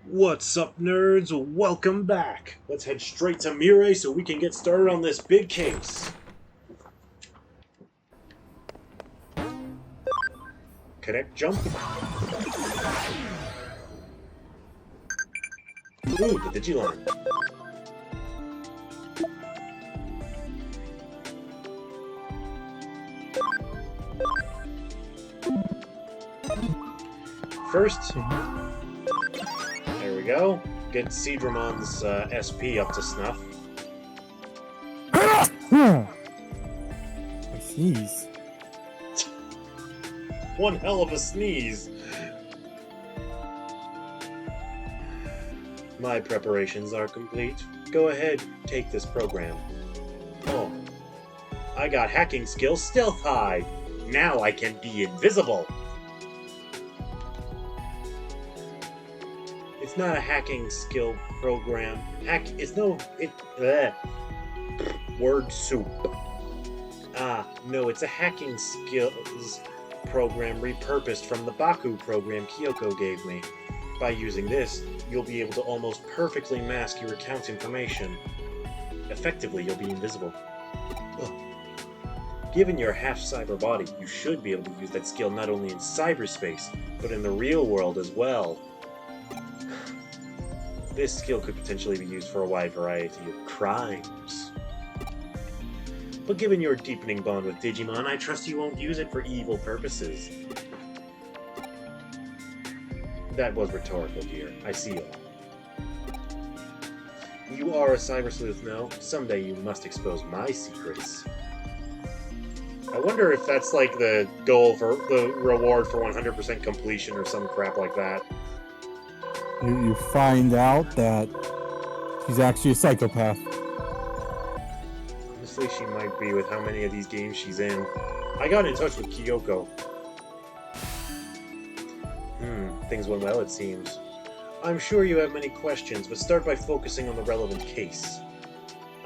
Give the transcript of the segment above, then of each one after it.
What's up, nerds? Welcome back. Let's head straight to Mirai so we can get started on this big case. Connect jump. Ooh, the Digiline. First, there we go. Get Seedramon's SP up to snuff. I sneeze. One hell of a sneeze. My preparations are complete. Go ahead, take this program. Oh, I got hacking skill Stealth Hide. Now I can be invisible. It's not a hacking skill program. Word soup. No, it's a hacking skills program repurposed from the Baku program Kyoko gave me. By using this, you'll be able to almost perfectly mask your account's information. Effectively, you'll be invisible. Ugh. Given your half-cyber body, you should be able to use that skill not only in cyberspace, but in the real world as well. This skill could potentially be used for a wide variety of crimes. But given your deepening bond with Digimon, I trust you won't use it for evil purposes. That was rhetorical, dear. I see all. You are a cyber sleuth now. Someday you must expose my secrets. I wonder if that's like the goal for the reward for 100% completion or some crap like that. You find out that she's actually a psychopath. Honestly, she might be with how many of these games she's in. I got in touch with Kyoko. Things went well, it seems. I'm sure you have many questions, but start by focusing on the relevant case.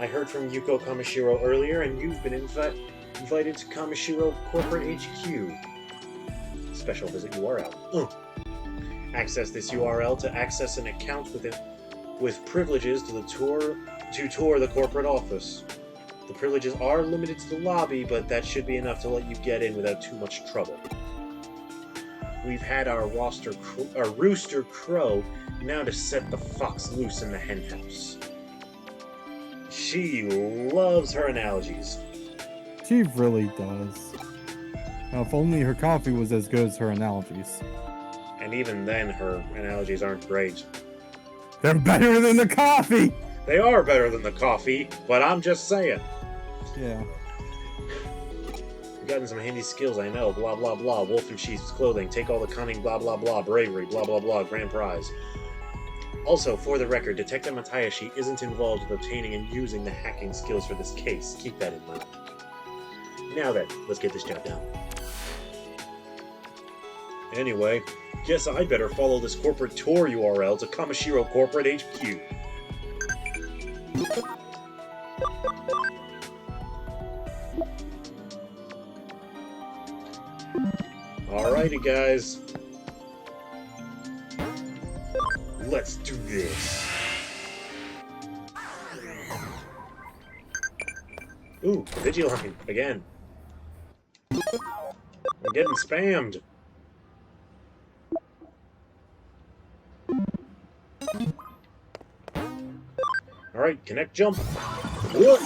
I heard from Yuko Kamishiro earlier, and you've been invited to Kamishiro Corporate HQ. Special visit URL. Access this URL to access an account with privileges to tour the corporate office. The privileges are limited to the lobby, but that should be enough to let you get in without too much trouble. We've had our rooster crow, now to set the fox loose in the henhouse. She loves her analogies. She really does. Now, if only her coffee was as good as her analogies. And even then, her analogies aren't great. They're better than the coffee! They are better than the coffee, but I'm just saying. Yeah. You've gotten some handy skills, I know. Blah, blah, blah. Wolf in sheep's clothing. Take all the cunning, blah, blah, blah. Bravery, blah, blah, blah. Grand prize. Also, for the record, Detective Matayashi isn't involved with obtaining and using the hacking skills for this case. Keep that in mind. Now then, let's get this job done. Anyway, guess I better follow this corporate tour URL to Kamishiro Corporate HQ. Alrighty, guys. Let's do this. Ooh, Digiline again. I'm getting spammed. Alright, connect jump. Whoop.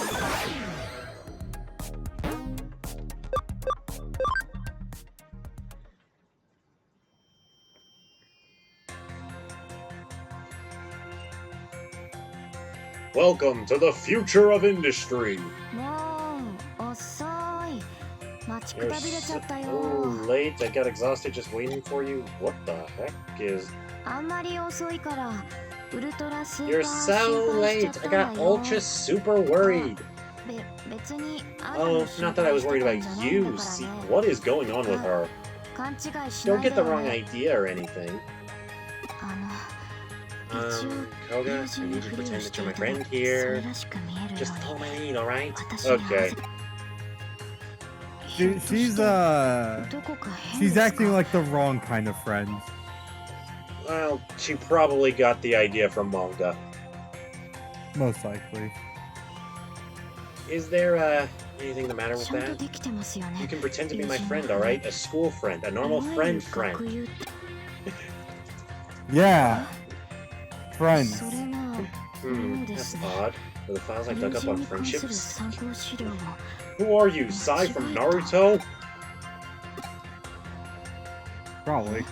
Welcome to the future of industry. You're so late. I got exhausted just waiting for you. What the heck is... You're so late. I got ultra super worried. Oh, not that I was worried about you. See, what is going on with her? Don't get the wrong idea or anything. Koga, I need you to pretend that you're my friend here. Just follow my lead, alright? Okay. She's acting like the wrong kind of friend. Well, she probably got the idea from manga. Most likely. Is there, anything the matter with that? You can pretend to be my friend, alright? A school friend. A normal friend. Yeah. Friends. That's odd. For the files I dug up on friendships. Who are you, Sai from Naruto? Probably.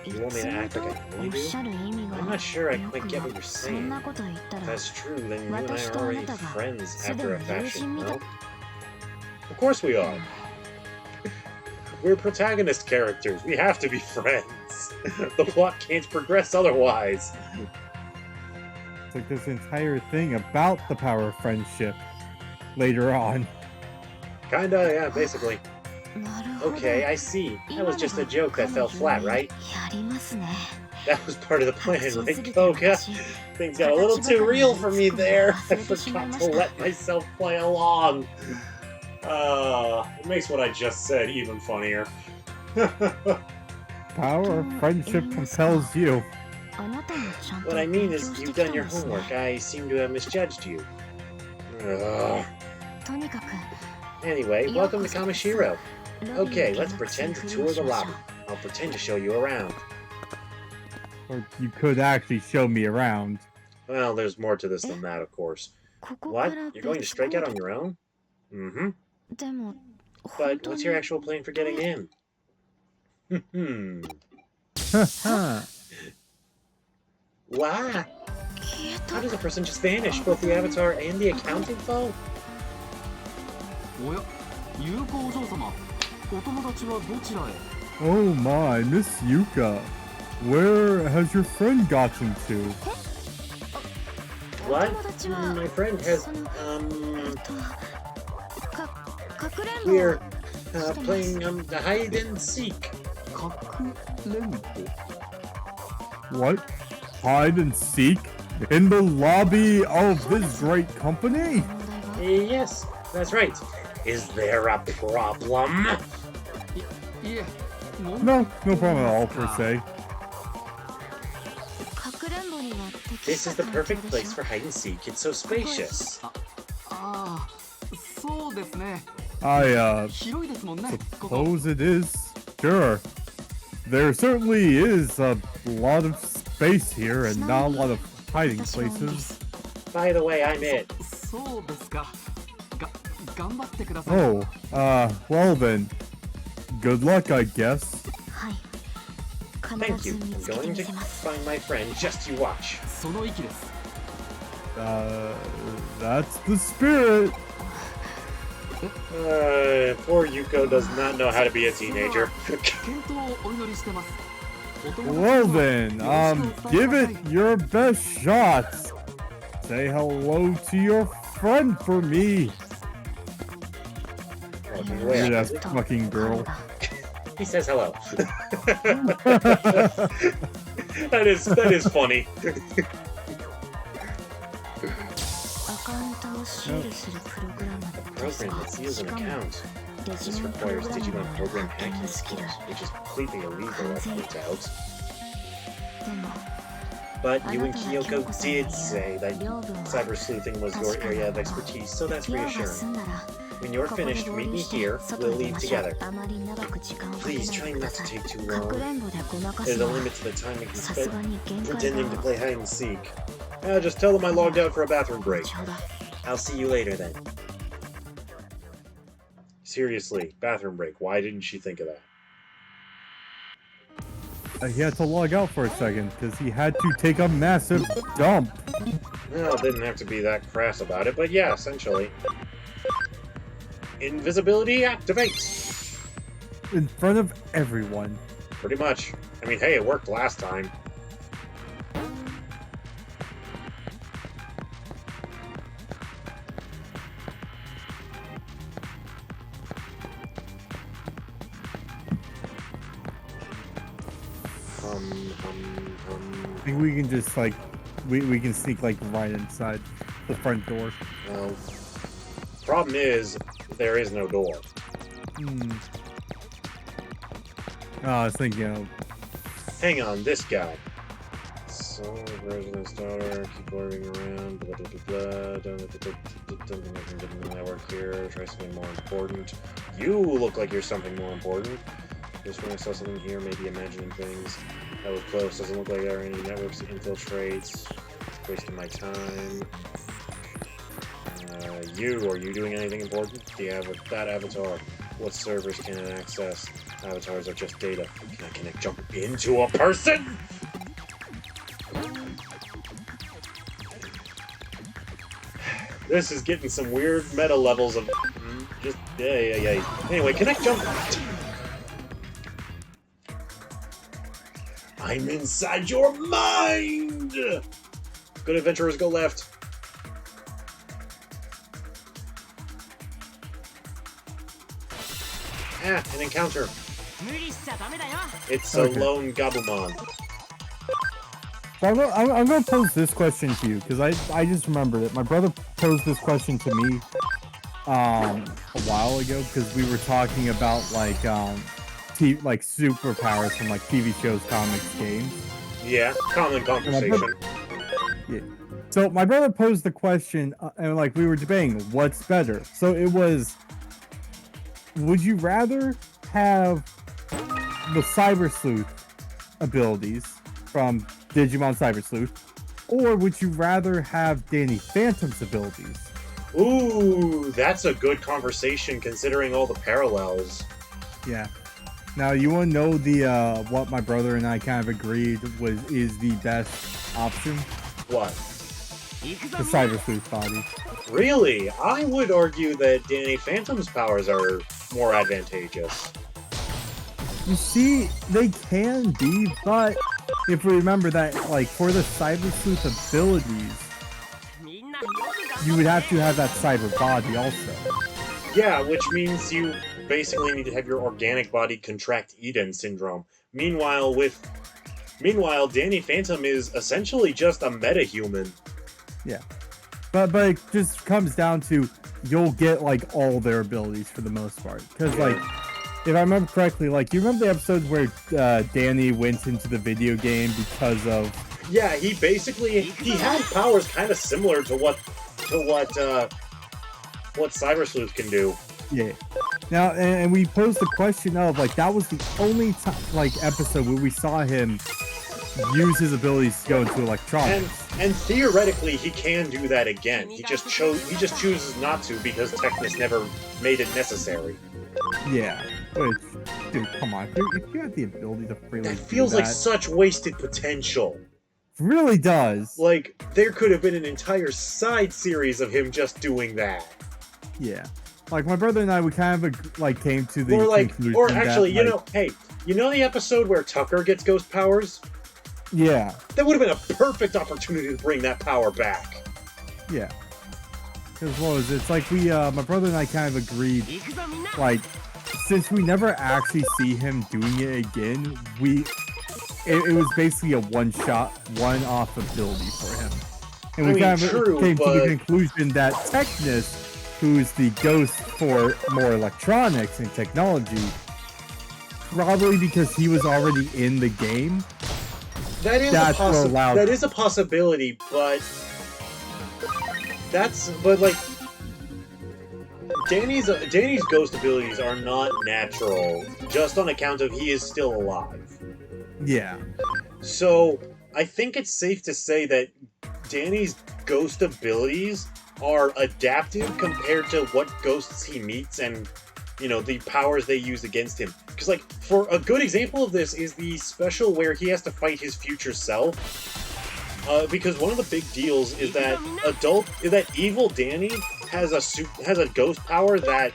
You want me to act like I really do? I'm not sure I quite get what you're saying. If that's true, then you and I are already friends after a fashion, no? Of course we are. We're protagonist characters. We have to be friends. The plot can't progress otherwise. It's like this entire thing about the power of friendship later on. Kinda, yeah, basically. Okay, I see. That was just a joke that fell flat, right? That was part of the plan, right, Koga? Things got a little too real for me there. I forgot to let myself play along. It makes what I just said even funnier. Power of friendship compels you. What I mean is, you've done your homework. I seem to have misjudged you. Ugh. Anyway, welcome to Kamishiro. Okay, let's pretend to tour the lobby. I'll pretend to show you around. Or you could actually show me around. Well, there's more to this than that, of course. What? You're going to strike out on your own? Mm-hmm. But what's your actual plan for getting in? Wow! How does a person just vanish? Both the avatar and the account info? Oh my, Miss Yuka. Where has your friend gotten to? What? My friend has, we're, playing, the hide and seek. What? Hide and seek? In the lobby of this great company? Yes, that's right. Is there a problem? No problem at all, per se. This is the perfect place for hide and seek. It's so spacious. I, suppose it is. Sure. There certainly is a lot of space here and not a lot of hiding places. By the way, I'm it. Oh, well then. Good luck, I guess. Thank you. I'm going to find my friend. Just you watch. That's the spirit. Poor Yuko does not know how to be a teenager. Well then, give it your best shots. Say hello to your friend for me. You're that fucking girl. He says hello. That is funny. A program that seals an account. This requires Digimon program hacking skills, which is completely illegal, I'll point out. But you and Kyoko did say that cyber sleuthing was your area of expertise, so that's reassuring. When you're finished, meet me here. We'll leave together. Please try not to take too long. There's a limit to the time we can spend pretending to play hide and seek. Just tell them I logged out for a bathroom break. I'll see you later then. Seriously, bathroom break. Why didn't she think of that? He had to log out for a second because he had to take a massive dump. Well, didn't have to be that crass about it, but yeah, essentially. Invisibility activate! In front of everyone. Pretty much. I mean, hey, it worked last time. I think we can just like, we can sneak like right inside the front door. Well, problem is, there is no door. Oh, I was thinking of Hang on, this guy. So, president's daughter, keep ordering around, blah, blah, blah, blah, don't network here, try something more important. You look like you're something more important. Just when I saw something here, maybe imagining things. That was close, doesn't look like there are any networks to infiltrate. Wasting my time. Are you doing anything important? Do you have that avatar? What servers can it access? Avatars are just data. Can I jump into a person? This is getting some weird meta levels of just yeah. Anyway, can I jump? I'm inside your mind. Good adventurers go left. An encounter. It's a lone Gabumon. So I'm going to pose this question to you, because I just remembered it. My brother posed this question to me a while ago, because we were talking about, like superpowers from, like, TV shows, comics, games. Yeah, common conversation. Yeah. So my brother posed the question, and, like, we were debating what's better. So it was, would you rather have the Cyber Sleuth abilities from Digimon Cyber Sleuth, or would you rather have Danny Phantom's abilities? Ooh, that's a good conversation considering all the parallels. Yeah. Now you want to know the what my brother and I kind of agreed is the best option? What? The Cyber Sleuth body. Really? I would argue that Danny Phantom's powers are more advantageous. You see, they can be, but if we remember that, like, for the Cyber Sleuth abilities, you would have to have that cyber body also. Yeah, which means you basically need to have your organic body contract Eden syndrome. Meanwhile, Danny Phantom is essentially just a metahuman. Yeah. But it just comes down to, you'll get, like, all their abilities for the most part. Because, like, if I remember correctly, like, you remember the episode where Danny went into the video game because of... Yeah, he had powers kind of similar to what Cyber Sleuth can do. Yeah. Now, and we posed the question of, like, that was the only episode where we saw him use his abilities to go into electronics. And theoretically, he can do that again. He just chooses not to because Technus never made it necessary. Yeah. Which, dude, come on. If you had the ability to freely that feels do like such wasted potential. It really does. Like, there could have been an entire side series of him just doing that. Yeah. Like, my brother and I, we kind of, came to the conclusion or actually, that, you know the episode where Tucker gets ghost powers? Yeah. That would have been a perfect opportunity to bring that power back. Yeah. Because what was it? It's like my brother and I kind of agreed, like, since we never actually see him doing it again, it was basically a one-off ability for him. And we came to the conclusion that Technus, who's the ghost for more electronics and technology, probably because he was already in the game, that is a possibility, but Danny's ghost abilities are not natural, just on account of he is still alive. Yeah. So, I think it's safe to say that Danny's ghost abilities are adaptive compared to what ghosts he meets and, the powers they use against him. Because, for a good example of this is the special where he has to fight his future self. Because one of the big deals is that evil Danny has a ghost power that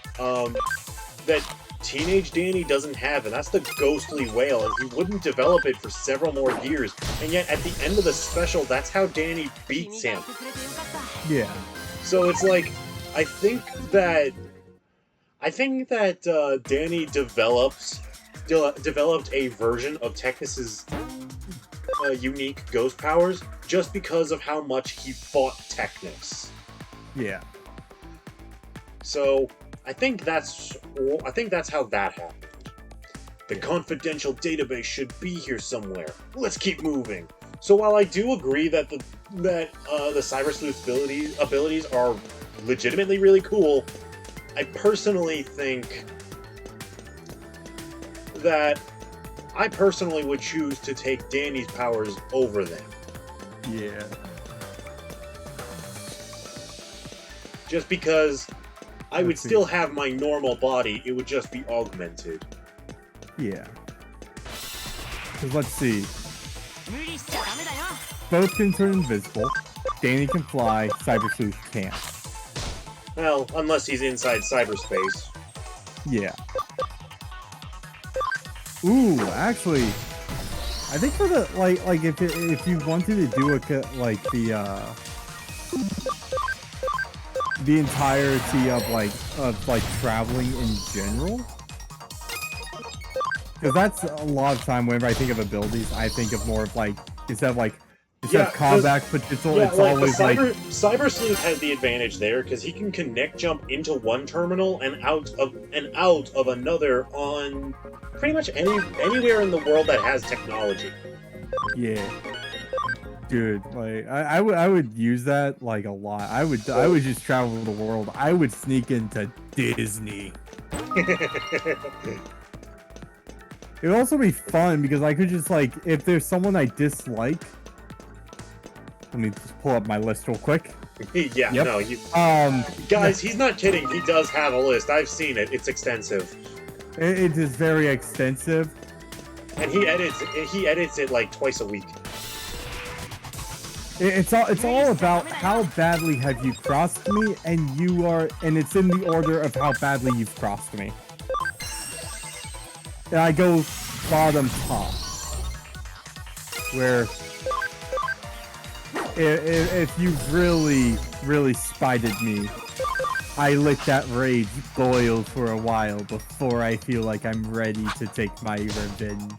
teenage Danny doesn't have, and that's the ghostly whale, and he wouldn't develop it for several more years, and yet at the end of the special, that's how Danny beats him. Yeah. So it's like, I think that Danny developed a version of Technus's unique ghost powers just because of how much he fought Technus. Yeah. So I think that's how that happened. The confidential database should be here somewhere. Let's keep moving. So while I do agree that the Cyber Sleuth's abilities are legitimately really cool, I personally think that I personally would choose to take Danny's powers over them. Yeah. Just because I would still have my normal body, it would just be augmented. Yeah. Because let's see. Both can turn invisible. Danny can fly, Cyber Sleuth can't. Well, unless he's inside cyberspace. Yeah. Ooh, actually, I think for the like if you wanted to do the entirety of traveling in general, because that's a lot of time whenever I think of abilities, I think of more of instead of combat potential, it's always Cyber Sleuth has the advantage there because he can connect jump into one terminal and out of another on pretty much anywhere in the world that has technology. Yeah. Dude, I would use that a lot. I would just travel the world. I would sneak into Disney. It would also be fun because I could just if there's someone I dislike. Let me just pull up my list real quick. Yeah, yep. No, you. Guys, he's not kidding. He does have a list. I've seen it. It's extensive. It is very extensive. And he edits it twice a week. It's all about how badly have you crossed me, and it's in the order of how badly you've crossed me. And I go bottom top, where if you've really spited me, I let that rage boil for a while before I feel like I'm ready to take my revenge.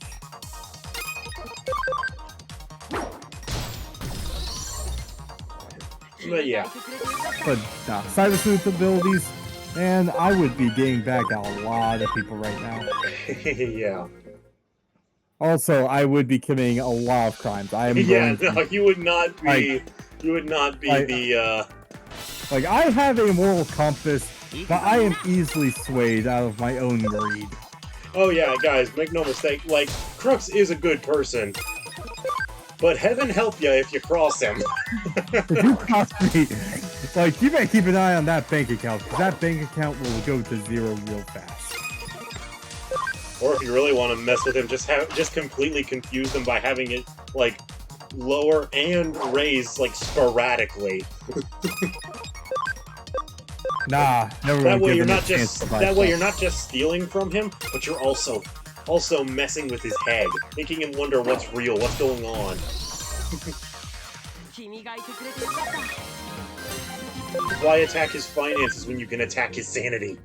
But yeah. But nah, Cyber Sleuth abilities, and I would be getting back at a lot of people right now. Yeah. Also, I would be committing a lot of crimes. I am you would not be. You would not be the. I have a moral compass, but I am easily swayed out of my own greed. Oh yeah, guys, make no mistake. Crux is a good person, but heaven help you if you cross him. If you cross me, you better keep an eye on that bank account, because that bank account will go to zero real fast. Or if you really want to mess with him, just completely confuse him by having it lower and raise sporadically. Nah, never. That way you're not just stealing from him, but you're also messing with his head, making him wonder what's real, what's going on. Why attack his finances when you can attack his sanity?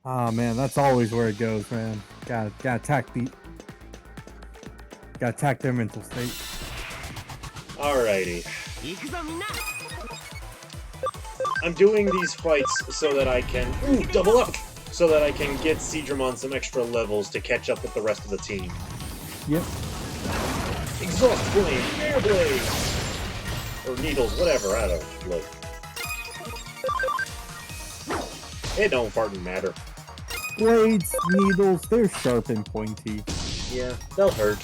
Oh man, that's always where it goes, man. Gotta attack their mental state. Alrighty. I'm doing these fights so that I can double up, so that I can get Seadramon some extra levels to catch up with the rest of the team. Yep. Exhaust flame, air blade, or needles, whatever. I don't know. It don't fucking matter. Blades, needles, they're sharp and pointy. Yeah, they'll hurt.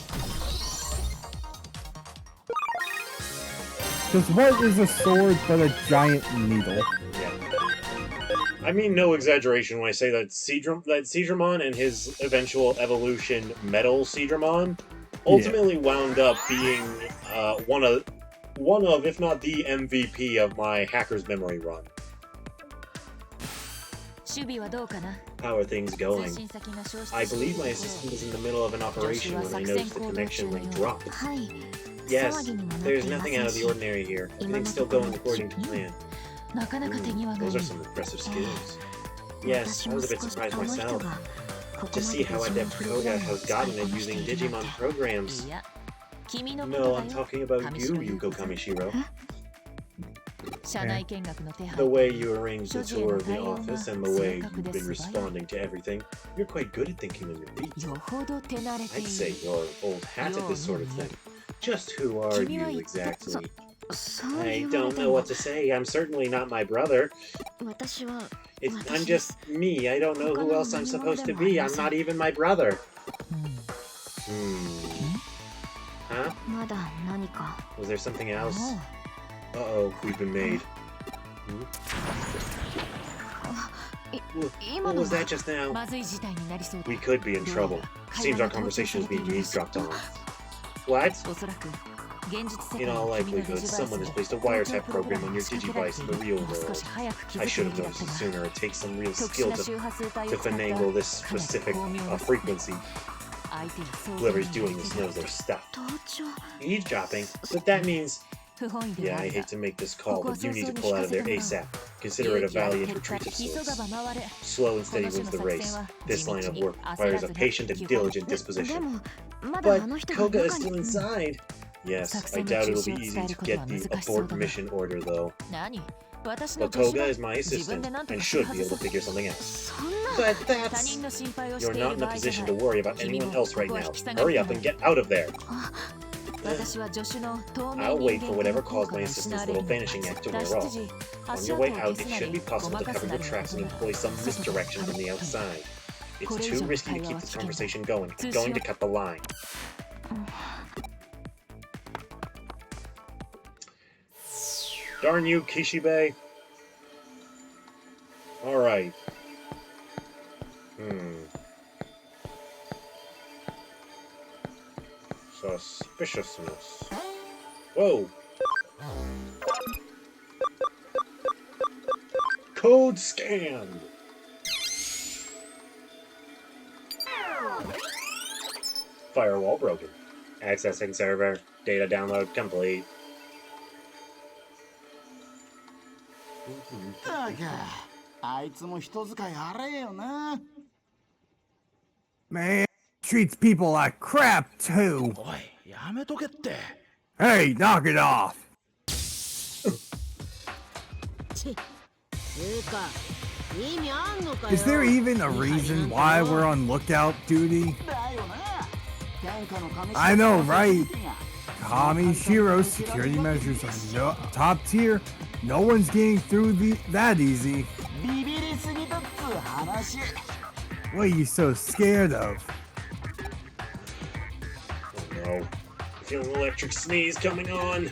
Because what is a sword but a giant needle? Yeah. I mean no exaggeration when I say that Seadramon and his eventual evolution, Metal Seadramon, ultimately wound up being one of, if not the MVP of my Hacker's Memory run. How are things going? I believe my assistant was in the middle of an operation when I noticed the connection link dropped. Yes, there's nothing out of the ordinary here. Everything's still going according to plan. Those are some impressive skills. Yes, I was a bit surprised myself to see how adept Koga has gotten at using Digimon programs. No, I'm talking about you, Yuko Kamishiro. The way you arranged the tour of the office and the way you've been responding to everything, you're quite good at thinking on your feet. I'd say you're old hat at this sort of thing. Just who are you exactly? I don't know what to say. I'm certainly not my brother. I'm just me. I don't know who else I'm supposed to be. I'm not even my brother. Huh? Was there something else? Uh-oh, we've been made. What was that just now? We could be in trouble. Seems our conversation is being eavesdropped on. What? In all likelihood, someone has placed a wiretap program on your digivice in the real world. I should have noticed it sooner. It takes some real skill to finagle this specific frequency. Whoever's doing this knows their stuff. Eavesdropping? But that means... Yeah, I hate to make this call, but you need to pull out of there ASAP. Consider it a valiant retreat of sorts. Slow and steady wins the race. This line of work requires a patient and diligent disposition. But Koga is still inside. Yes, I doubt it'll be easy to get the abort mission order, though. But Koga is my assistant, and should be able to figure something out. But that's... You're not in a position to worry about anyone else right now. Hurry up and get out of there! I'll wait for whatever caused my assistant's little vanishing act to wear off. On your way out, it should be possible to cover your tracks and employ some misdirection from the outside. It's too risky to keep this conversation going. I'm going to cut the line. Darn you, Kishibe. Alright. Suspiciousness. Whoa! Code scanned! Firewall broken. Accessing server. Data download complete. Man, treats people like crap too. Hey, knock it off. Is there even a reason why we're on lookout duty? I know, right? Kamoshiro's security measures are top tier. No one's getting through that easy. What are you so scared of? Oh no. I feel an electric sneeze coming on.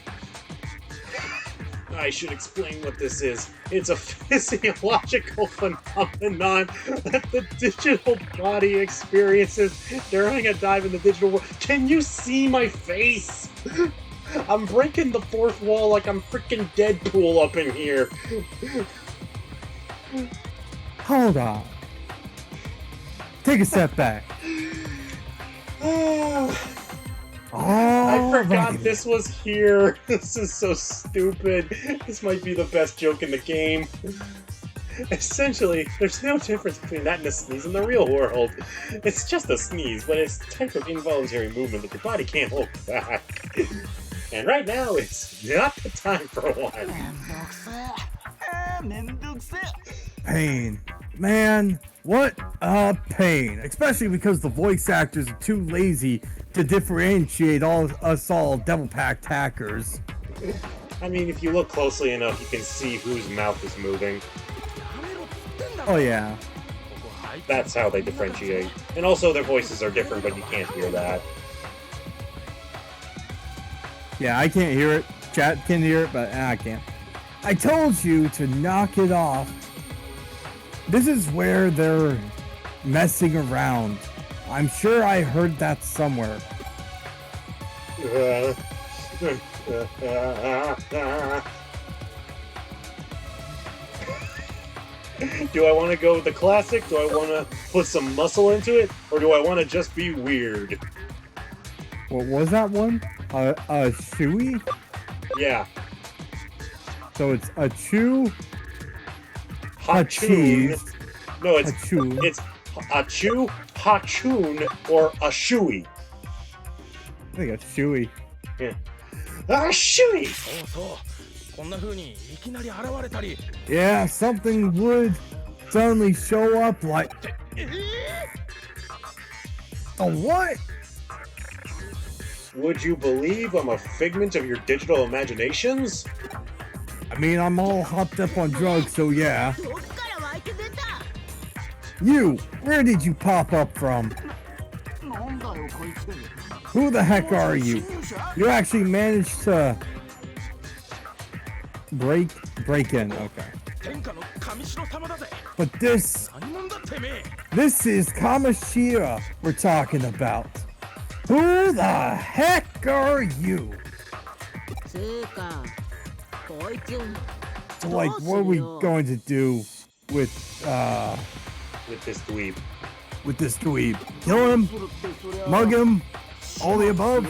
I should explain what this is. It's a physiological phenomenon that the digital body experiences during a dive in the digital world. Can you see my face? I'm breaking the fourth wall like I'm freaking Deadpool up in here. Hold on. Take a step back. I forgot this was here. This is so stupid. This might be the best joke in the game. Essentially, there's no difference between that and a sneeze in the real world. It's just a sneeze, but it's a type of involuntary movement that your body can't hold back. And right now, it's not the time for one. Pain. Man, what a pain. Especially because the voice actors are too lazy to differentiate us all devil-packed hackers. I mean, if you look closely enough, you can see whose mouth is moving. Oh yeah. That's how they differentiate. And also their voices are different, but you can't hear that. Yeah, I can't hear it. Chat can hear it, but I can't. I told you to knock it off. This is where they're messing around. I'm sure I heard that somewhere. Do I want to go with the classic? Do I want to put some muscle into it? Or do I want to just be weird? What was that one? Shui? Yeah. So it's a chew, Hachun. a cheese. No, it's Hachu. It's a chew, Hachun, or a shui. I think it's Shui. Yeah. A shui! Yeah, something would suddenly show up like... A what? Would you believe I'm a figment of your digital imaginations? I mean, I'm all hopped up on drugs, so yeah. You, where did you pop up from? Who the heck are you? You actually managed to break in, okay. But this is Kamishira we're talking about. Who the heck are you? So like, what are we going to do with this dweeb? With this dweeb? Kill him? Mug him? All the above?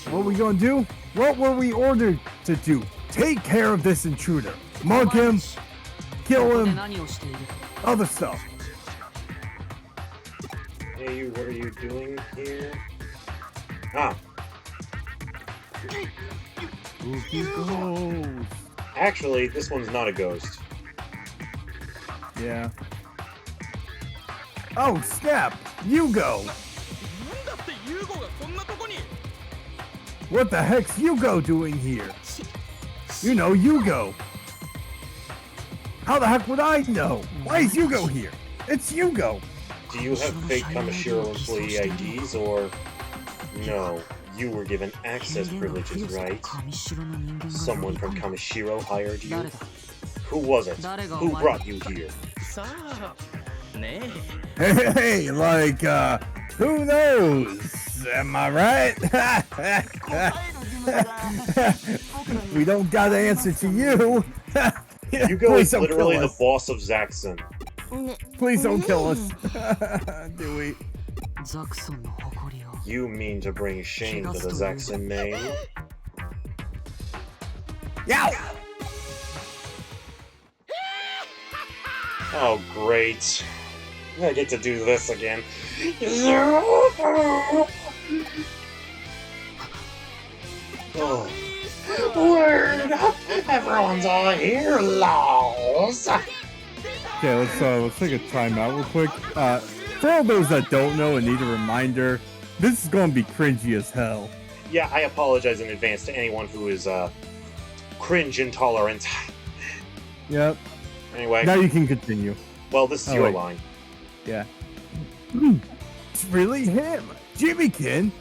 What are we gonna do? What were we ordered to do? Take care of this intruder. Mug him. Kill him. Other stuff. Hey, you, what are you doing here? Ah. Actually, this one's not a ghost. Yeah. Oh, snap! Yugo! What the heck's Yugo doing here? You know Yugo. How the heck would I know? Why is Yugo here? It's Yugo. Do you have fake Kamishiro employee IDs, or... No, you were given access privileges, right? Someone from Kamishiro hired you? Who was it? Who brought you here? Hey, like, who knows? Am I right? We don't got an answer to you. Yugo is literally the boss of Zaxxon. Please don't kill us. Do we? You mean to bring shame to the Zaxxon name? Yow! Oh, great. I get to do this again. Oh. Word up! Everyone's all here, lols! Okay, let's take a timeout real quick. For all those that don't know and need a reminder, this is going to be cringy as hell. Yeah, I apologize in advance to anyone who is, cringe intolerant. Yep. Anyway. Now you can continue. Well, this is your line. Yeah. It's really him, Jimican't,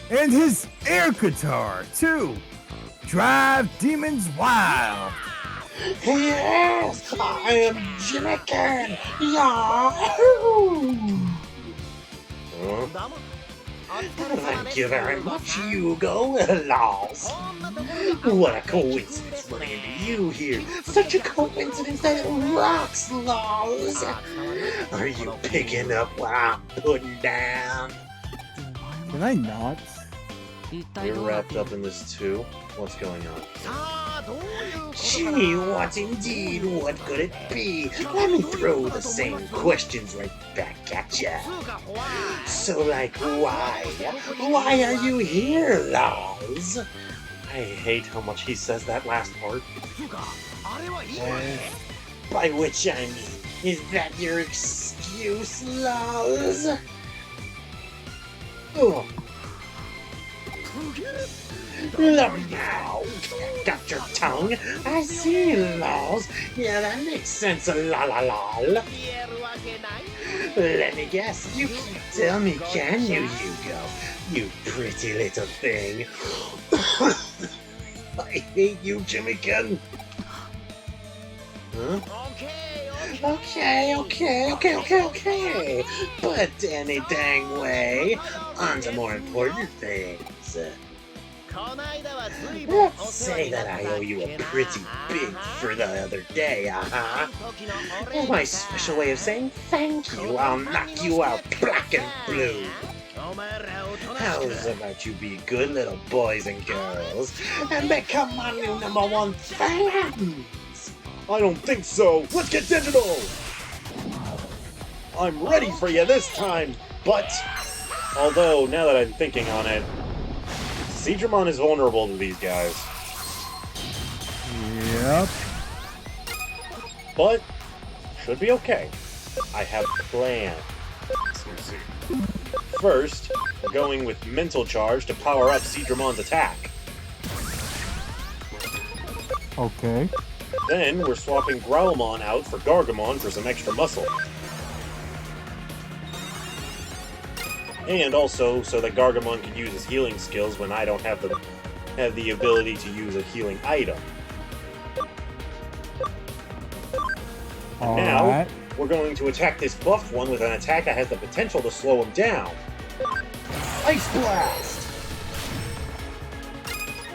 and his air guitar, too. Drive demons wild. Yes, I am Jimican't. Yahoo! Huh? Thank you very much, Yugo. Lols. What a coincidence running into you here. Such a coincidence that it rocks, lols. Are you picking up what I'm putting down? Can I not? You're wrapped up in this too? What's going on? Gee, what indeed? What could it be? Let me throw the same questions right back at ya. So, like, why? Why are you here, lols? I hate how much he says that last part. By which I mean, is that your excuse, lols? Oh. Now, got your tongue? I see, lols. Yeah, that makes sense, lol. Let me guess, you can't tell me, can you, Yugo? You pretty little thing. I hate you, Jimican't. Huh? Okay. But any dang way, on to more important things. Let's say that I owe you a pretty big for the other day, And my special way of saying thank you, I'll knock you out black and blue. How's about you be good little boys and girls and become my new #1 fans? I don't think so. Let's get digital! I'm ready for you this time, but... Although, now that I'm thinking on it, Seedramon is vulnerable to these guys. Yep. But, should be okay. I have a plan. Let's see. First, we're going with Mental Charge to power up Seedramon's attack. Okay. Then, we're swapping Growlmon out for Gargamon for some extra muscle. And also, so that Gargamon can use his healing skills when I don't have the ability to use a healing item. And now, we're going to attack this buffed one with an attack that has the potential to slow him down. Ice Blast!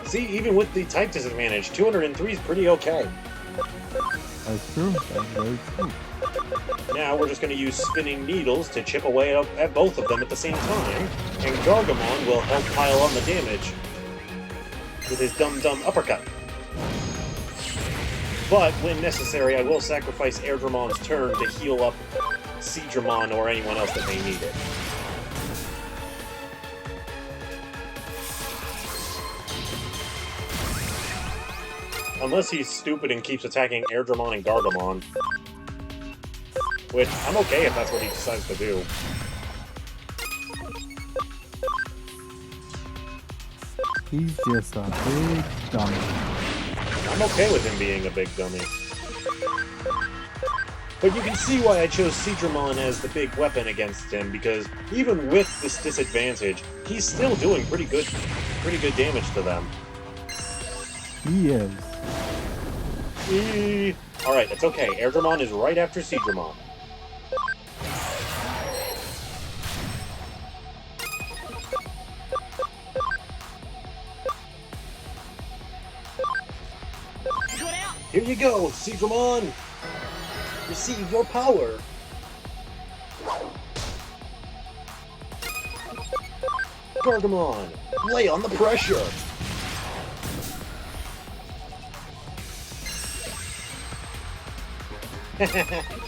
See, even with the type disadvantage, 203 is pretty okay. That's true. That's very true. Now we're just going to use Spinning Needles to chip away at both of them at the same time, and Gargamon will help pile on the damage with his Dum-Dum Uppercut. But, when necessary, I will sacrifice Airdramon's turn to heal up Seedramon or anyone else that may need it. Unless he's stupid and keeps attacking Airdramon and Gargamon. Which, I'm okay if that's what he decides to do. He's just a big dummy. I'm okay with him being a big dummy. But you can see why I chose Seedramon as the big weapon against him, because even with this disadvantage, he's still doing pretty good damage to them. He is. Alright, it's okay. Airdramon is right after Seedramon. Here you go, Seedramon! Receive your power! Gargamon, lay on the pressure!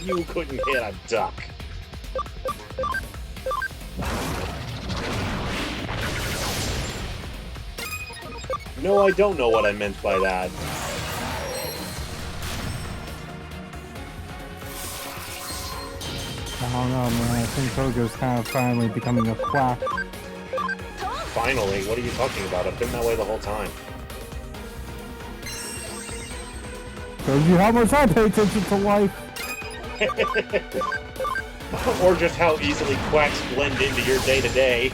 You couldn't hit a duck. No, I don't know what I meant by that. I don't know, man. I think Kogo's kind of finally becoming a quack. Finally? What are you talking about? I've been that way the whole time. Shows you how much I pay attention to life. Or just how easily quacks blend into your day-to-day.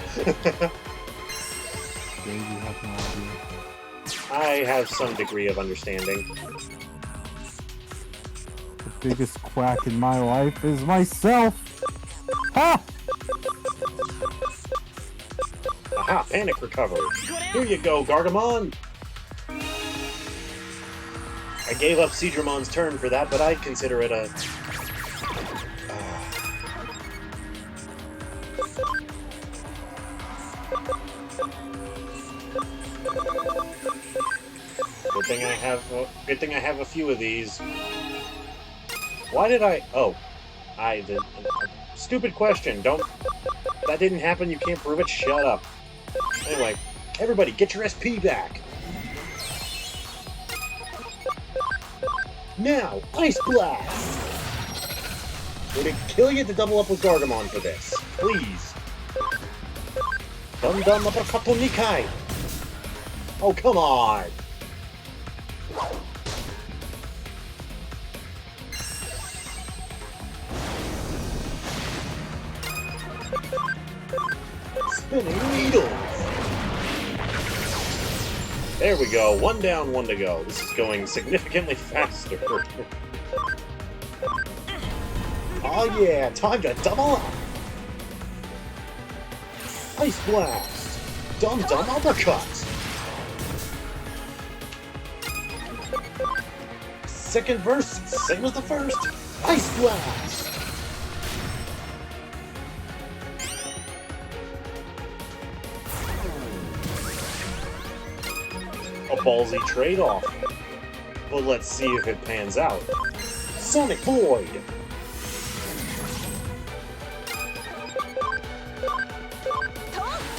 I have some degree of understanding. The biggest quack in my life is myself. Ha! Aha, panic recovery. Here you go, Gargamon! I gave up Seedramon's turn for that, but I'd consider it a... Good thing I have a few of these. Why did I... Oh. I did... Stupid question. Don't... That didn't happen, you can't prove it? Shut up. Anyway, everybody, get your SP back! Now, Ice Blast! Would it kill you to double up with Gargamon for this? Please. Dum-Dum Uppercut Nikai! Oh, come on! Spinning Needles! There we go. One down, one to go. This is going significantly faster. Oh yeah, time to double up! Ice Blast! Dum-Dum Uppercut! Second verse, same as the first! Ice Blast! A ballsy trade-off. But let's see if it pans out. Sonic Void!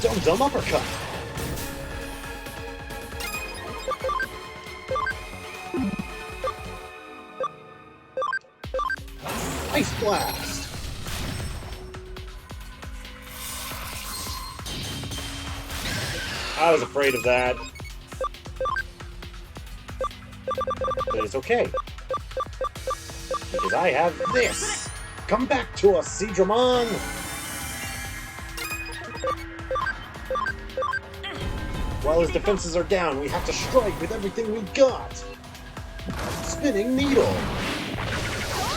Dum-Dum Uppercut! Ice Blast! I was afraid of that. But it's okay. Because I have this! Come back to us, Seadramon! While his defenses are down, we have to strike with everything we got! Spinning Needle!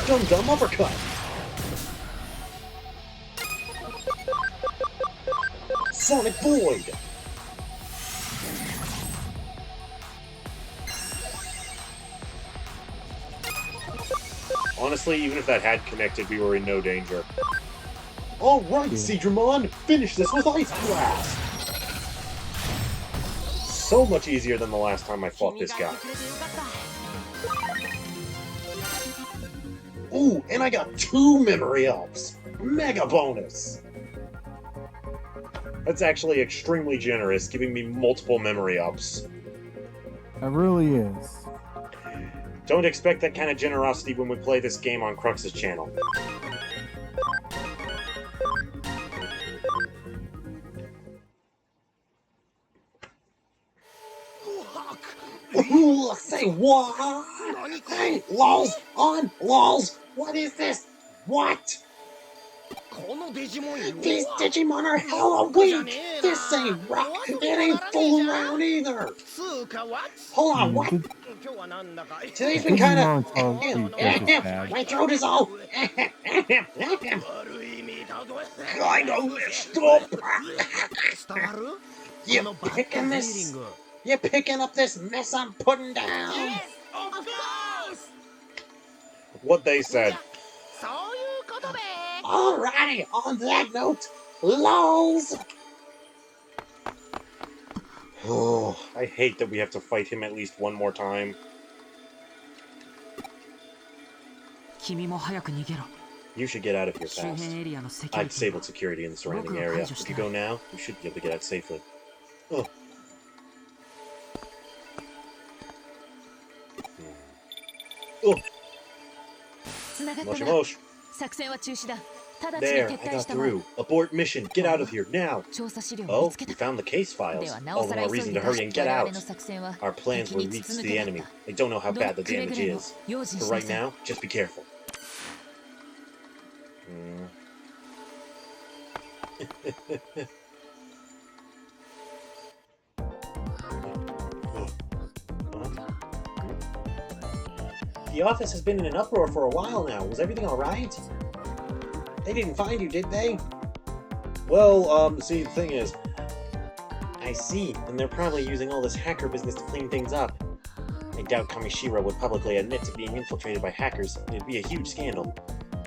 Dum-Dum Uppercut! Sonic Void! Honestly, even if that had connected, we were in no danger. Alright, Seadramon! Finish this with Ice Blast! So much easier than the last time I fought this guy. Ooh, and I got 2 memory ups! Mega bonus! That's actually extremely generous, giving me multiple memory ups. It really is. Don't expect that kind of generosity when we play this game on Crux's channel. Ooh, say what? Hey, lols, on, lols, what is this? What? These Digimon are hella weak! This ain't rock! It ain't fooling around either! Hold on, what? Today's been kinda... My throat is all... kinda messed up! You picking up this mess I'm putting down? Yes, of course! What they said. そういうことべ Alrighty, on that note, lols! Oh, I hate that we have to fight him at least one more time. 君も早く逃げろ You should get out of here 周 fast. 辺エリアのセキュ I've リティ disabled security in the surrounding area. If you go now, you should be able to get out safely. Oh. Oh. 繋がった Moshi な mosh. 作戦は中止だ直ちに There, 撤 I 退 got したまえ through. Abort mission. Get out of here now. 調査資料を見 Oh, つけ we た found the case で files. はな All お the さら more 急い reason で to 出 hurry し and て get 我 out. 々の作戦は Our plans 敵 were に reached 筒 to 抜 the けだ enemy. った They don't know how ど bad the くれ damage ぐれも is. 用心 For しな right さい now, just be careful. The office has been in an uproar for a while now. Was everything alright? They didn't find you, did they? Well, see, the thing is... I see, and they're probably using all this hacker business to clean things up. I doubt Kamishiro would publicly admit to being infiltrated by hackers. It'd be a huge scandal.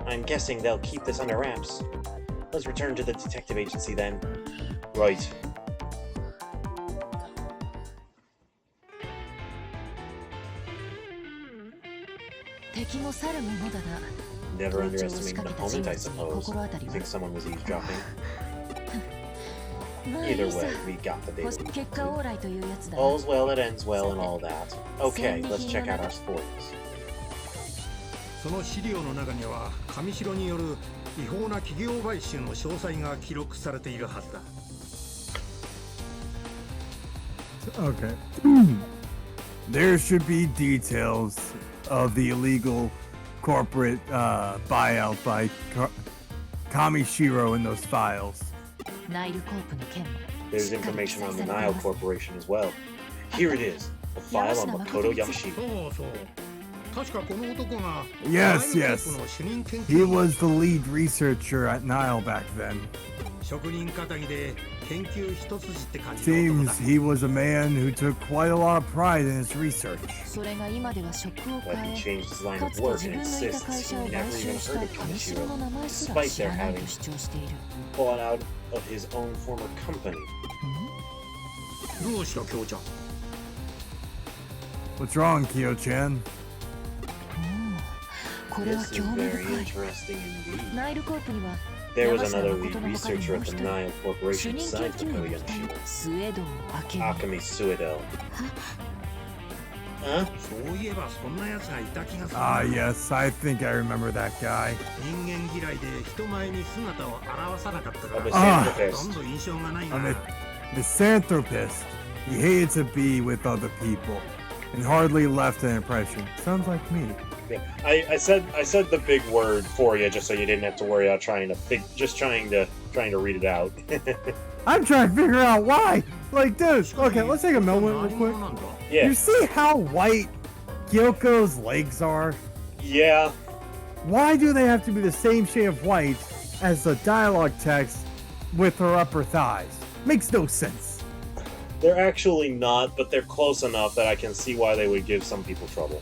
I'm guessing they'll keep this under wraps. Let's return to the detective agency then. Right. Never underestimate an opponent, I suppose. You think someone was eavesdropping? Either way, we got the data we needed. All's well that ends well and all that. Okay, let's check out our spoils. その資料の中には上白による違法な企業買収の詳細が記録されているはずだ。Okay. There should be details of the illegal corporate buyout by Kamishiro in those files. ナイルコープの件も There's information on the Nile Corporation as well. Here it is, a file on Makoto Yamashita. そうそう。確かこの男が Yes, ナイルコー yes. プの主任研 He 究 was the lead researcher at Nile back then. 職人かたぎで研究一筋って感じの男だ。 Seems he was a man who took quite a lot of pride in his research. それが今では職を But 変 he え changed his line か of つて work 自 and 分のいた会 insists 社を he 買 never 収 even した heard of 金城の名前すら Despite 知 their らない having と主張している bought out of his own former company. どうした京ちゃん。 What's wrong, Kyo-chan? これは This is 興味 very 深い interesting indeed. ナイルコープには There was 山下 another 誠 lead の他に researcher もう at 一 the 人 Nile 主 Corporation 任研 besides 究員 Makoto の二人 Yamashita. スウェードン明美 Akemi Suedel. Huh? そういえばそんな奴がいた気がする。Ah, yes, I think I remember that guy. 人間嫌いで人前に姿を現さなかったか A ら、 Ah. ほと misanthropist. んど印象がないが。 I'm a misanthropist. He hated to be with other people and hardly left an impression. Sounds like me. Yeah, I said the big word for you just so you didn't have to worry about trying to read it out. I'm trying to figure out why. Like, dude, okay, let's take a moment real quick. なんだ。 Yeah. You see how white Gyoko's legs are? Yeah. Why do they have to be the same shade of white as the dialogue text with her upper thighs? Makes no sense. They're actually not, but they're close enough that I can see why they would give some people trouble.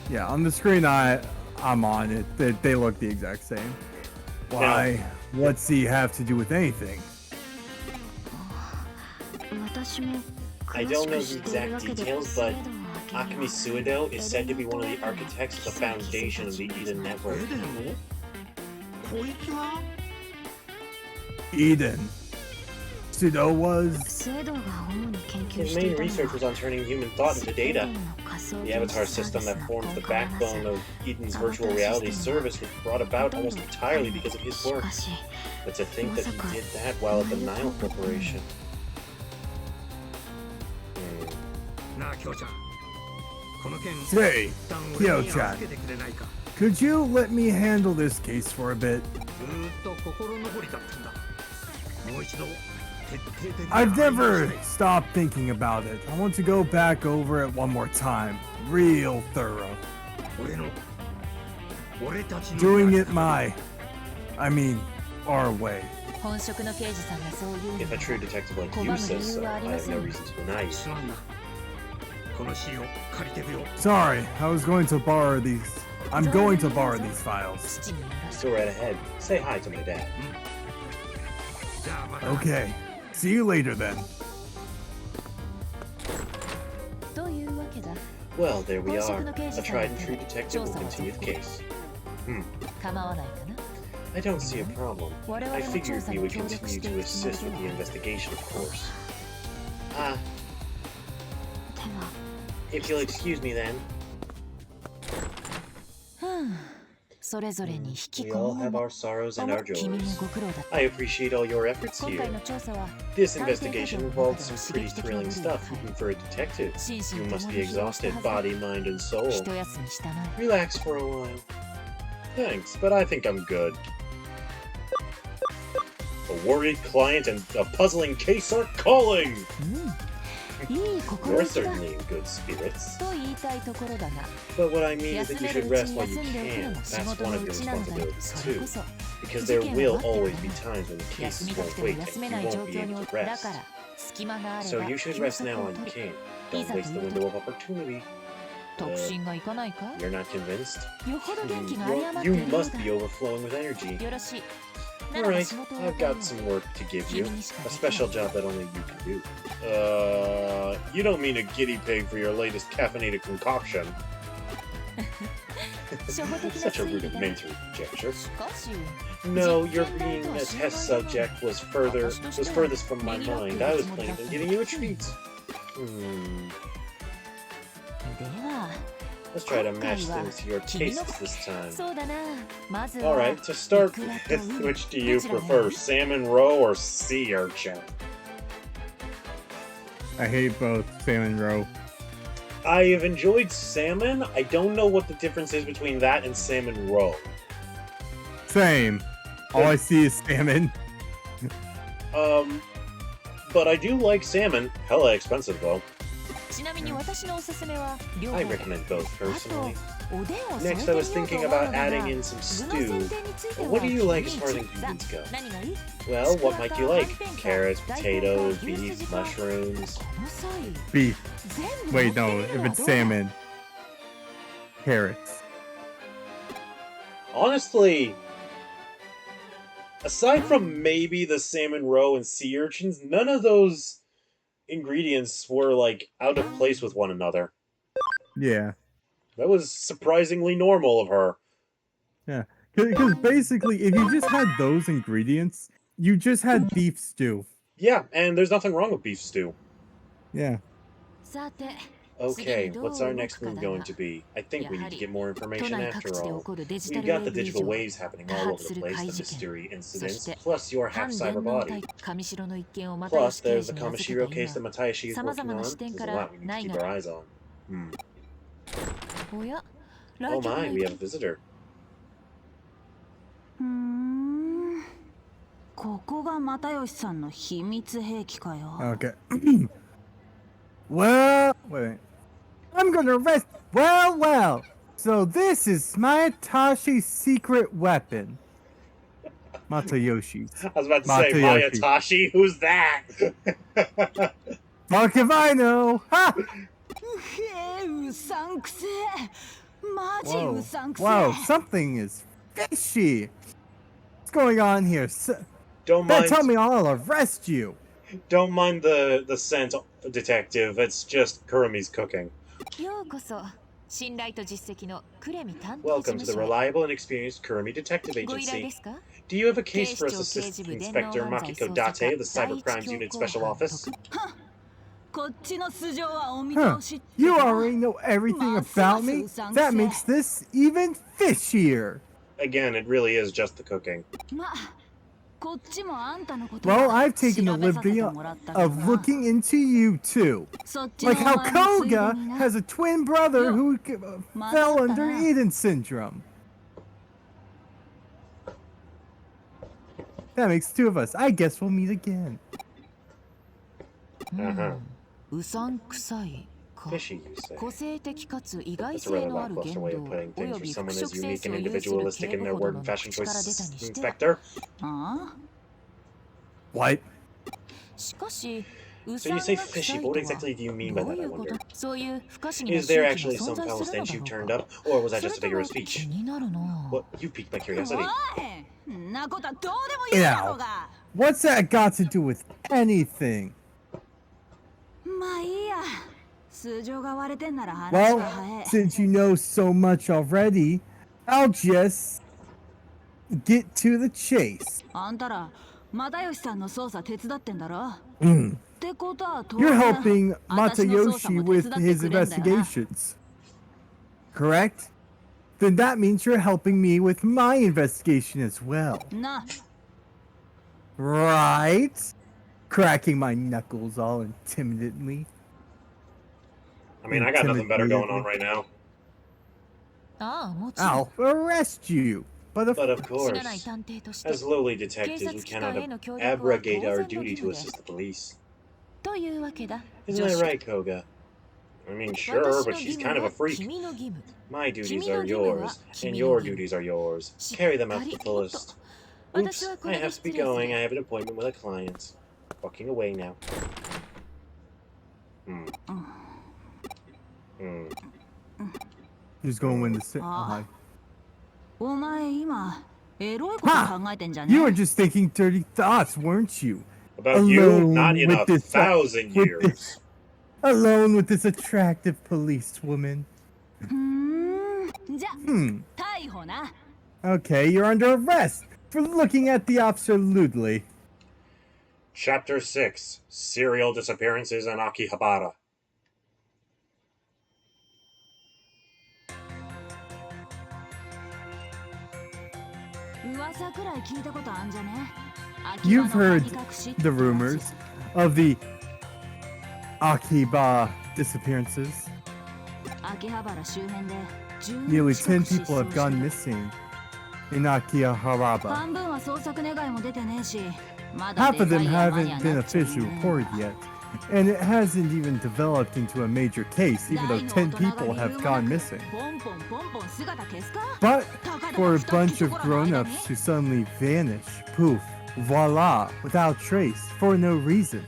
Yeah, on the screen I'm on it, they look the exact same. Why? What's he have to do with anything? I don't know the exact details, but Akemi Suido is said to be one of the architects of the foundation of the Eden Network. エデンをこいつは Eden. Sudo was... His main research was on turning human thought into data. The avatar system that forms the backbone of Eden's virtual reality service was brought about almost entirely because of his work. But to think that he did that while at the Nile Corporation. なあ、キョウちゃん。この件、 Say, 一旦俺に Kyo-chan. 預けてくれないか。 Could you let me handle this case for a bit? ずーっと心残りだったんだ。もう一度、徹底的な I've 話を never したい。 stopped thinking about it. I want to go back over it one more time. Real thorough. 俺たちの Doing it I mean, our way. 本職の刑事さんがそう言う If a true detective like you says so, I have no reason to deny you. すまんな。この資料借りてくよ。 Sorry, I was going to borrow these. I'm going to borrow these files. 父によろしく Go right ahead. Say hi to my dad. じゃあまた。 Okay, see you later then. というわけだ Well, there we are. A tried and true detective will continue the case. 構わないかな I don't see a problem. I figured we would continue to assist with the investigation, of course. If you'll excuse me then. それぞれに引き We こ all も have ごも our sorrows and our 君も joys. ご苦労だった I appreciate all your efforts 今 here. 回の調査は This investigation involves some pretty thrilling stuff, even for a detective. 心 You 身と must も be に疲労した exhausted, はずだ body, mind, and soul. 一休みしたまえ Relax for a while. Thanks, but I think I'm good. A worried client and a puzzling case are calling! いい You're 心意気だ certainly in good spirits. と言いたいところだが But what I mean is 休 that you める should うち rest に while you 休んでおくの can. も仕 That's 事 one の of う your ちなのだ responsibilities それ too. こそ Because 事 there 件 will は待ってい always る be times when the 休 cases みたく won't ても wait 休 and め you ない状 won't be 況に able お to だ rest. から隙間があれ So ば you should 休 rest 息 now を while 取 you る can. Don't waste the window of opportunity. 特進がいかないか You're not convinced? よほど元気が有り You, 余って you いるよう must だ be overflowing with energy. よろしいならば Alright, 仕事を I've 与えよ got う some work to give you. 君にしか A できない special job that only you can do. You don't mean a guinea pig for your latest caffeinated concoction. 初歩的な Such a 推理だ rudimentary conjecture. しかし No, your being a test subject was furthest from my mind. I was planning on giving you a treat. では Let's try to match things to your tastes this time. そうだなまずは Alright, to start イクラ with, とウニ which do you どちらがいい prefer, salmon roe or sea urchin? I hate both salmon roe. I have enjoyed salmon. I don't know what the difference is between that and salmon roe. Same. All I see is salmon. But I do like salmon. Hella expensive though. ちなみに私のおすすめは両方 I で recommend both あと personally. おでんを添え Next, I て was みようと thinking 思うの about だが adding in some 具の stew. 選定については What do you like as 君 far as に一 ingredients go? さ何がいい Well, what might you like? Carrots, potatoes, beef, mushrooms. この際 Beef. 全部 Wait, 乗 no, ってみ if るのは it's どうだ salmon. Carrots. Honestly, aside from maybe the salmon roe and sea urchins, none of those ingredients were like out of place with one another. Yeah. That was surprisingly normal of her. Yeah. Because basically, if you just had those ingredients, you just had beef stew. Yeah, and there's nothing wrong with beef stew. Yeah. さて Okay, what's our next move going to be? I think we need to get more information after all. We've got the digital waves happening all over the place, the mystery incidents, plus your half-cyber body. Plus, there's the Kamishiro case that Matayoshi is working on. There's a lot we need to keep our eyes on. Oh my, we have a visitor. ここが又吉さんの秘密兵器かよ。Okay. Well, wait. I'm gonna arrest. Well. So this is Mayatoshi's secret weapon. Matayoshi's. I was about to say, Mayatashi? Who's that? Fuck if I know! Ha! Whoa, something is fishy. What's going on here? Don't mind. Tell me, I'll arrest you. Don't mind the scent, detective. It's just Kurumi's cooking. Welcome to the reliable and experienced Kurumi Detective Agency. Do you have a case for us, Assistant Inspector Makiko Date of the Cyber Crimes Unit Special Office? You already know everything about me? That makes this even fishier. Again, it really is just the cooking. Well, I've taken the liberty of looking into you too. Like how Koga has a twin brother who fell under Eden syndrome. That makes two of us. I guess we'll meet again. Fishy, you say? That's a rather lackluster way of putting things for someone as unique and individualistic in their word and fashion choices, Inspector. What? So you say fishy, but what exactly do you mean by that, I wonder? Is there actually some foul stench you turned up, or was that just a figure of speech? Well, you piqued my curiosity. Ew. What's that got to do with anything? Well, since you know so much already, I'll just get to the chase. You're helping Matayoshi with his investigations, correct? Then that means you're helping me with my investigation as well. Right? Cracking my knuckles all intimidately. I mean, I got nothing better going on right now. I'll arrest you. But of course, as lowly detectives, we cannot abrogate our duty to assist the police. Isn't that right, Koga? I mean, sure, but she's kind of a freak. My duties are yours, and your duties are yours. Carry them out to the fullest. Oops, I have to be going. I have an appointment with a client. Walking away now. Who's going to win the sit? Ha! You were just thinking dirty thoughts, weren't you? About you? Not in 1,000 years. Alone with this attractive policewoman. Okay, you're under arrest for looking at the officer lewdly. Chapter 6: Serial Disappearances in Akihabara. You've heard the rumors of the Akiba disappearances. Nearly 10 people have gone missing in Akihabara. Half of them haven't been officially reported yet, and it hasn't even developed into a major case, even though 10 people have gone missing. But for a bunch of grown-ups to suddenly vanish, poof, voila, without trace, for no reason,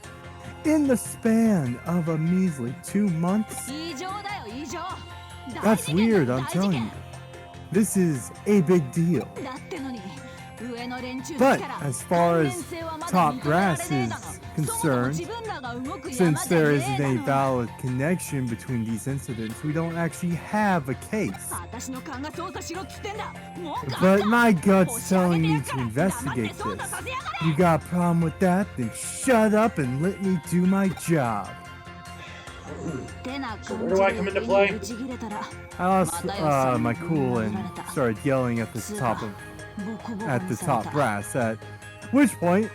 in the span of a measly 2 months? That's weird, I'm telling you. This is a big deal. But as far as top brass is concerned, since there isn't a valid connection between these incidents, we don't actually have a case. But my gut's telling me to investigate this. You got a problem with that? Then shut up and let me do my job. So where do I come into play? I lost my cool and started yelling at the top brass, at which point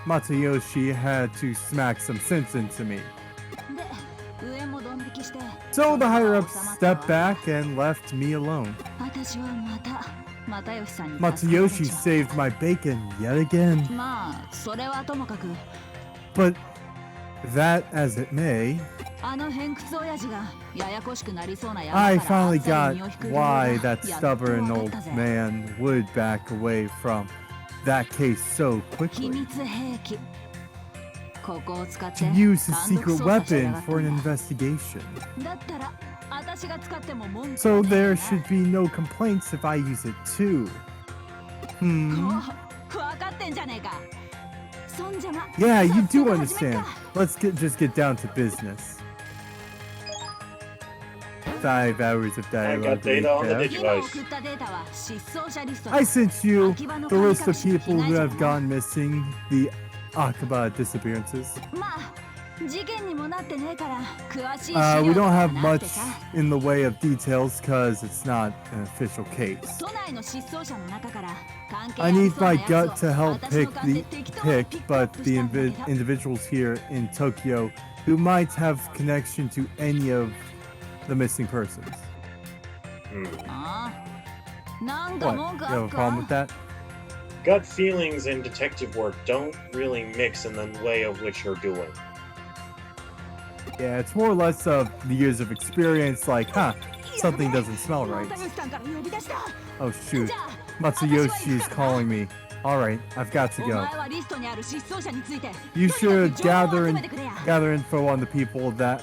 Matsuyoshi had to smack some sense into me. So the higher-ups stepped back and left me alone. Matsuyoshi saved my bacon yet again. But that as it may, I finally got why that stubborn old man would back away from that case so quickly. To use his secret weapon for an investigation. So there should be no complaints if I use it too. Yeah, you do understand. Let's just get down to business. 5 hours of I dialogue. got data on the Digivice. I sent you the list of people who have gone missing, the Akaba disappearances. We don't have much in the way of details because it's not an official case. I need my gut to help pick, but the individuals here in Tokyo who might have connection to any of the missing persons. What? You have a problem with that? Gut feelings and detective work don't really mix in the way of which you're doing. Yeah, it's more or less of the years of experience, like, something doesn't smell right. Oh shoot, Matsuyoshi's calling me. Alright, I've got to go. You should gather info on the people that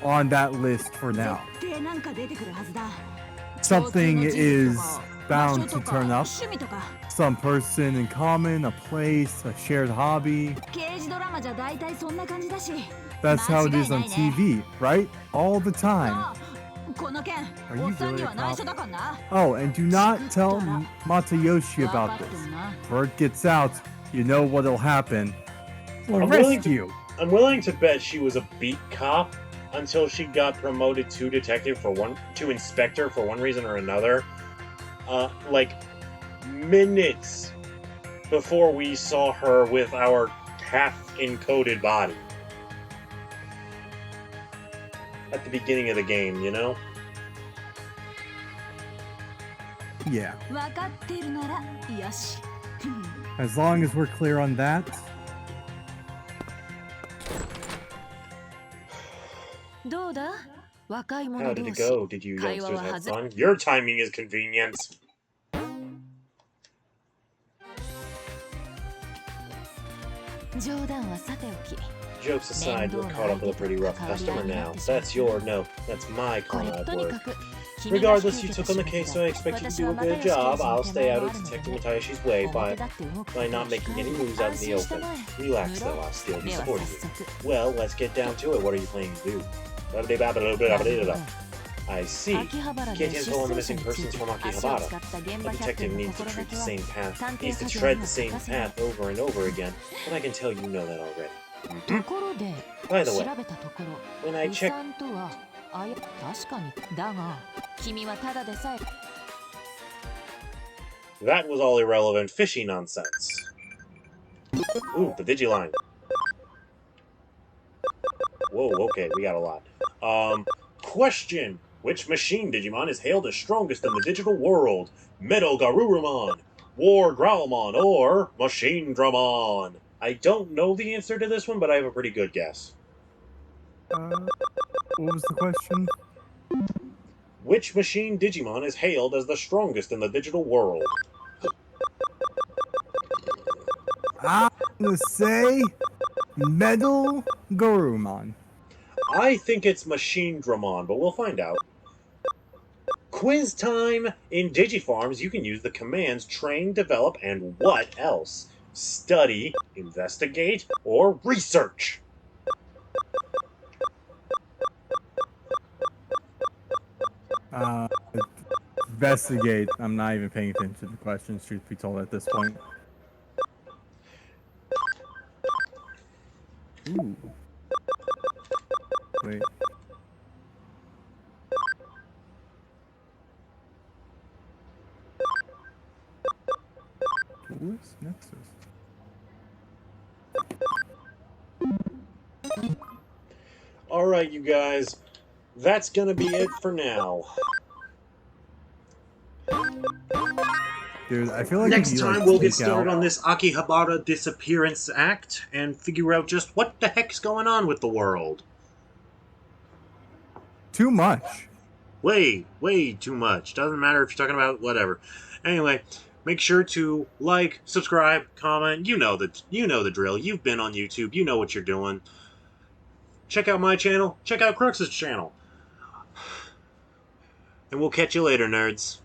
on that list for now. Something is bound to turn up. Some person in common, a place, a shared hobby. That's how it is on TV, right? All the time. Are you really a cop? Oh, and do not tell Matayoshi about this. Word gets out, you know what'll happen. We'll arrest you. I'm willing to bet she was a beat cop until she got promoted to inspector for one reason or another. Like minutes before we saw her with our half-encoded body. At the beginning of the game, you know? Yeah. As long as we're clear on that. How did it go? Did you youngsters have fun? Your timing is convenient. Jokes aside, we're caught up with a pretty rough customer now. That's my comrade word. Regardless, you took on the case, so I expect you to do a good job. I'll stay out of Detective Matayoshi's way by not making any moves out in the open. Relax, though, I'll still be supporting you. Well, let's get down to it. What are you planning to do? I see. Get info on the missing persons from Akihabara. A detective needs to tread the same path over and over again, and I can tell you know that already. By the way, when I checked... That was all irrelevant fishy nonsense. Ooh, the Digiline. Whoa, okay, we got a lot. Question! Which machine Digimon is hailed as strongest in the digital world? Metal Garurumon, War Growlmon, or Machine Dramon? I don't know the answer to this one, but I have a pretty good guess. What was the question? Which machine Digimon is hailed as the strongest in the digital world? I'm gonna say Metal Garurumon. I think it's Machine Dramon, but we'll find out. Quiz time! In Digifarms, you can use the commands train, develop, and what else? Study, investigate, or research. Investigate. I'm not even paying attention to the questions, truth be told, at this point. Ooh. Wait. Louis Nexus. Alright, you guys. That's gonna be it for now. Dude, I feel like Next if you, like, time we'll get sneak started out, on this Akihabara disappearance act and figure out just what the heck's going on with the world. too much. Way too much. Doesn't matter if you're talking about whatever. Anyway, make sure to like, subscribe, comment. You know the drill. You've been on YouTube. You know what you're doing. Check out my channel. Check out Crux's channel. And we'll catch you later, nerds.